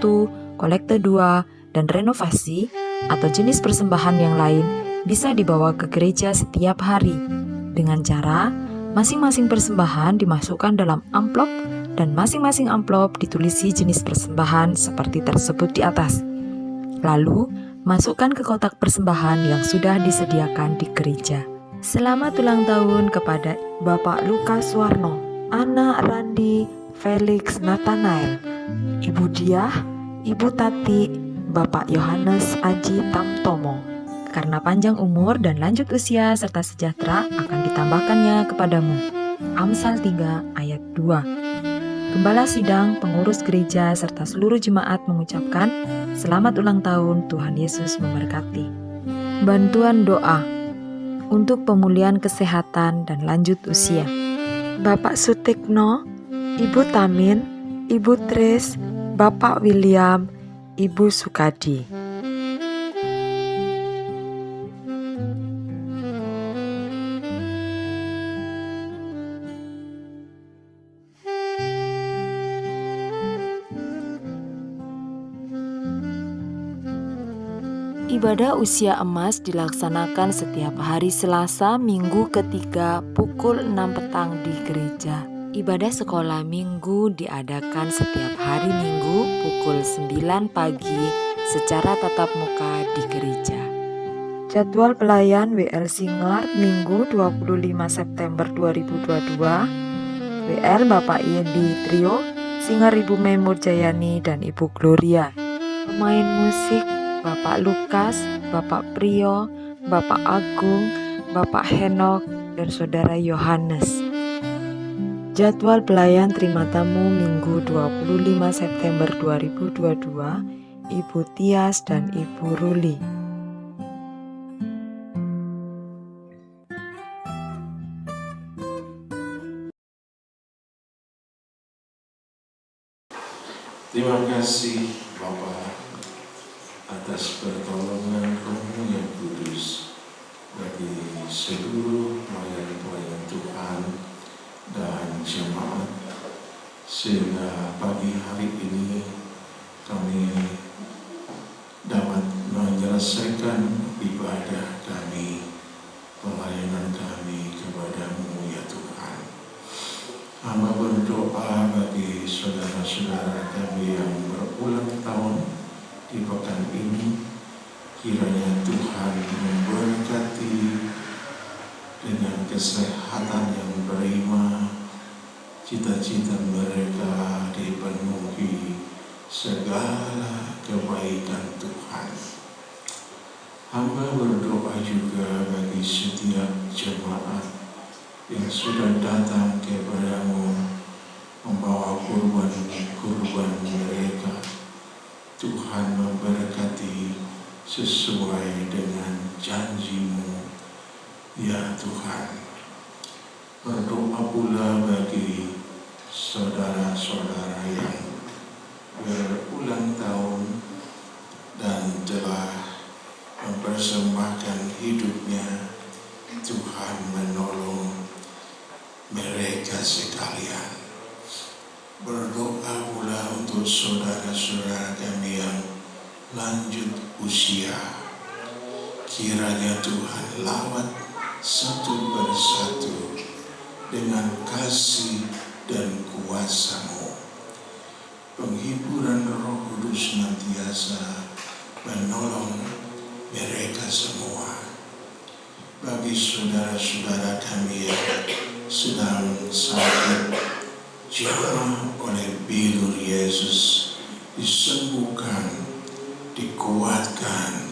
kolekte 2, dan renovasi atau jenis persembahan yang lain bisa dibawa ke gereja setiap hari dengan cara masing-masing persembahan dimasukkan dalam amplop dan masing-masing amplop ditulisi jenis persembahan seperti tersebut di atas. Lalu, masukkan ke kotak persembahan yang sudah disediakan di gereja. Selamat ulang tahun kepada Bapak Lukas Warno, Ana Randi, Felix Nathanael, Ibu Diah, Ibu Tati, Bapak Yohanes Aji Tamtomo. Karena panjang umur dan lanjut usia serta sejahtera akan ditambahkannya kepadamu. Amsal 3 ayat 2. Gembala sidang, pengurus gereja, serta seluruh jemaat mengucapkan selamat ulang tahun, Tuhan Yesus memberkati. Bantuan doa untuk pemulihan kesehatan dan lanjut usia. Bapak Sutikno, Ibu Tamin, Ibu Tris, Bapak William, Ibu Sukadi. Ibadah usia emas dilaksanakan setiap hari Selasa, Minggu ketiga pukul 6 petang di gereja. Ibadah sekolah minggu diadakan setiap hari Minggu pukul 9 pagi secara tatap muka di gereja. Jadwal pelayan WL Singer Minggu 25 September 2022. WL Bapak Yendi Trio, Singer Ibu Memur Jayani dan Ibu Gloria. Pemain musik Bapak Lukas, Bapak Priyo, Bapak Agung, Bapak Henok, dan Saudara Yohanes. Jadwal pelayan terima tamu Minggu 25 September 2022, Ibu Tias dan Ibu Ruli. Terima kasih Bapa atas pertolongan Roh yang kudus bagi seluruh pelayan-pelayan Tuhan dan jemaat, sehingga pagi hari ini kami dapat menyelesaikan ibadah kami, pelayanan kami kepadamu ya Tuhan. Hamba berdoa bagi saudara-saudara kami yang berulang tahun di pekan ini, kiranya Tuhan memberkati dengan kesehatan yang prima, cita-cita mereka dipenuhi segala kebaikan Tuhan. Hamba berdoa juga bagi setiap jemaat yang sudah datang kepadamu membawa kurban mereka. Tuhan memberkati sesuai dengan janji-Mu ya Tuhan. Berdoa pula bagi saudara-saudara yang berulang tahun dan telah mempersembahkan hidupnya. Tuhan menolong mereka sekalian. Berdoa pula untuk saudara-saudara kami yang lanjut usia. Kiranya Tuhan lawat satu persatu dengan kasih dan kuasa-Mu. Penghiburan Roh Kudus senantiasa menolong mereka semua. Bagi saudara-saudara kami yang sedang sakit, jamah oleh bilur Yesus, disembuhkan, dikuatkan.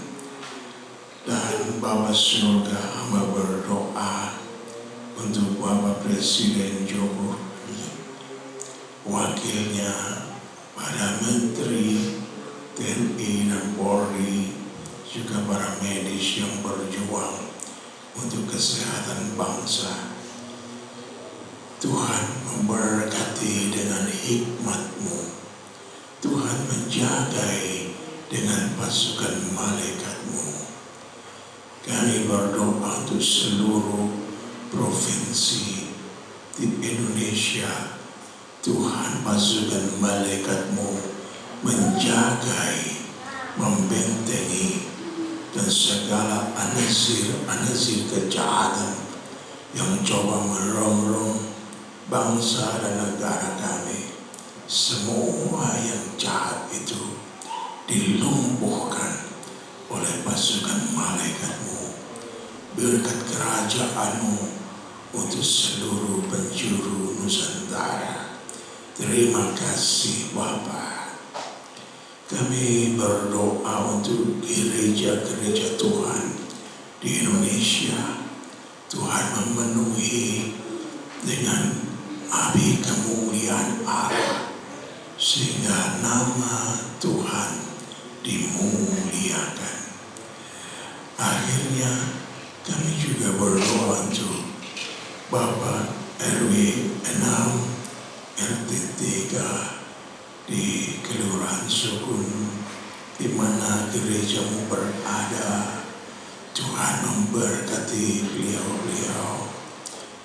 Dan Bapa Surga, hamba berdoa untuk Bapak Presiden Jokowi, wakilnya, para menteri, TNI dan Polri, juga para medis yang berjuang untuk kesehatan bangsa. Tuhan memberkati dengan hikmat-Mu. Tuhan menjagai dengan pasukan malaikat-Mu. Kami berdoa untuk seluruh provinsi di Indonesia. Tuhan pasukan malaikat-Mu menjagai, membentengi, dan segala anasir kejahatan yang coba merongrong bangsa dan negara kami. Semua yang jahat itu dilumpuhkan oleh pasukan malaikat-Mu. Berkat kerajaan-Mu untuk seluruh penjuru Nusantara. Terima kasih Bapa. Kami berdoa untuk gereja-gereja Tuhan di Indonesia. Tuhan memenuhi dengan api kemuliaan Allah, sehingga nama Tuhan dimuliakan. Akhirnya kami juga berdoa untuk Bapak RW 6 RT 3 di Kelurahan Sukun, di mana gereja-Mu berada. Tuhan memberkati beliau-beliau,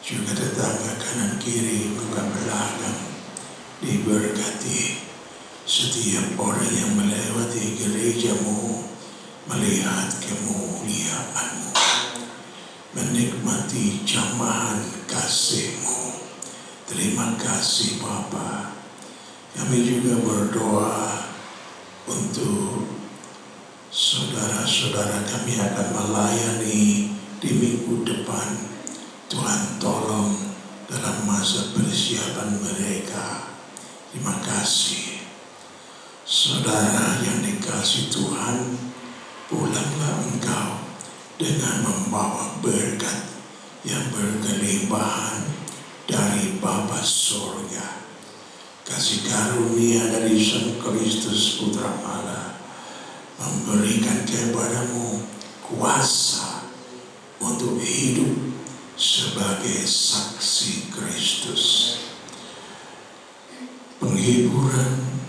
juga tetangga kanan kiri bukan belakang diberkati. Setiap orang yang melewati gereja-Mu melihat kemuliaan-Mu, menikmati jamahan kasih-Mu. Terima kasih Bapa. Kami juga berdoa untuk saudara-saudara kami akan melayani di minggu depan. Tuhan tolong dalam masa persiapan mereka. Terima kasih. Saudara yang dikasihi Tuhan, pulanglah engkau dengan membawa berkat yang berkelimpahan dari Bapa Surga. Kasih karunia dari Sang Kristus Putra Allah memberikan kepadamu kuasa untuk hidup sebagai saksi Kristus. Penghiburan,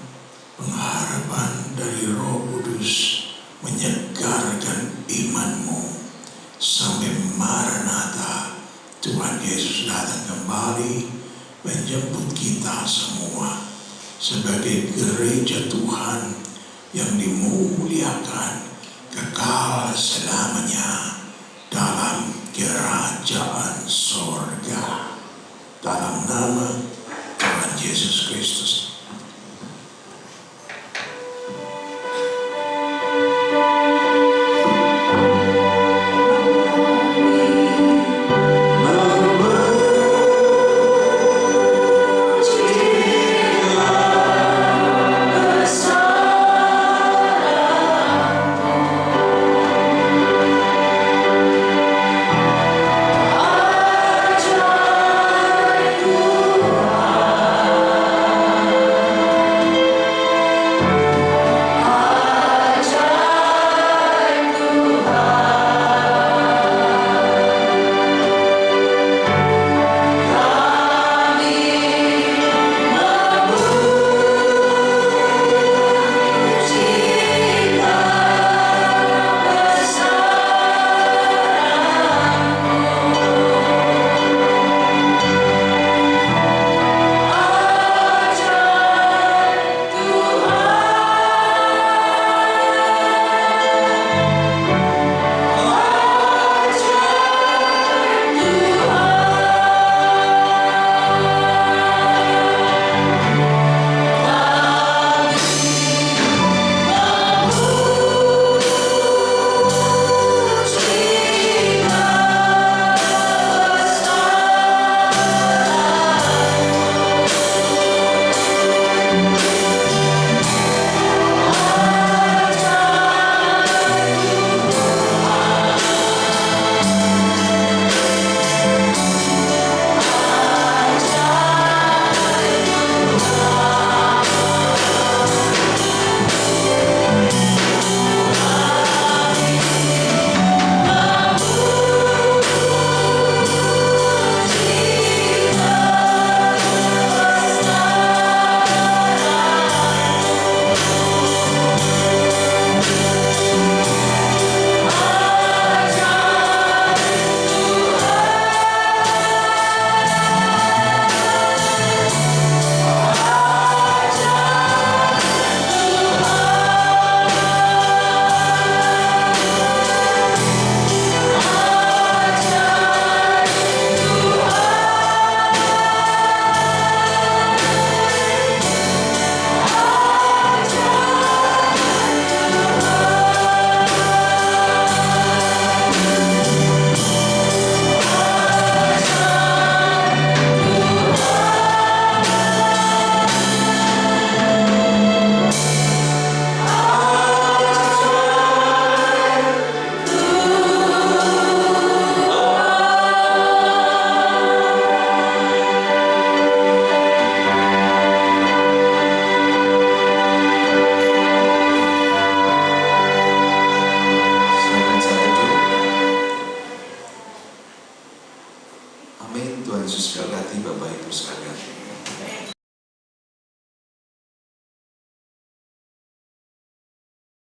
pengharapan dari Roh Kudus menyegarkan imanmu sampai Maranatha Tuhan Yesus datang kembali menjemput kita semua sebagai gereja Tuhan yang dimuliakan kekal selamanya dalam kerajaan sorga. Dalam nama Tuhan Yesus Kristus.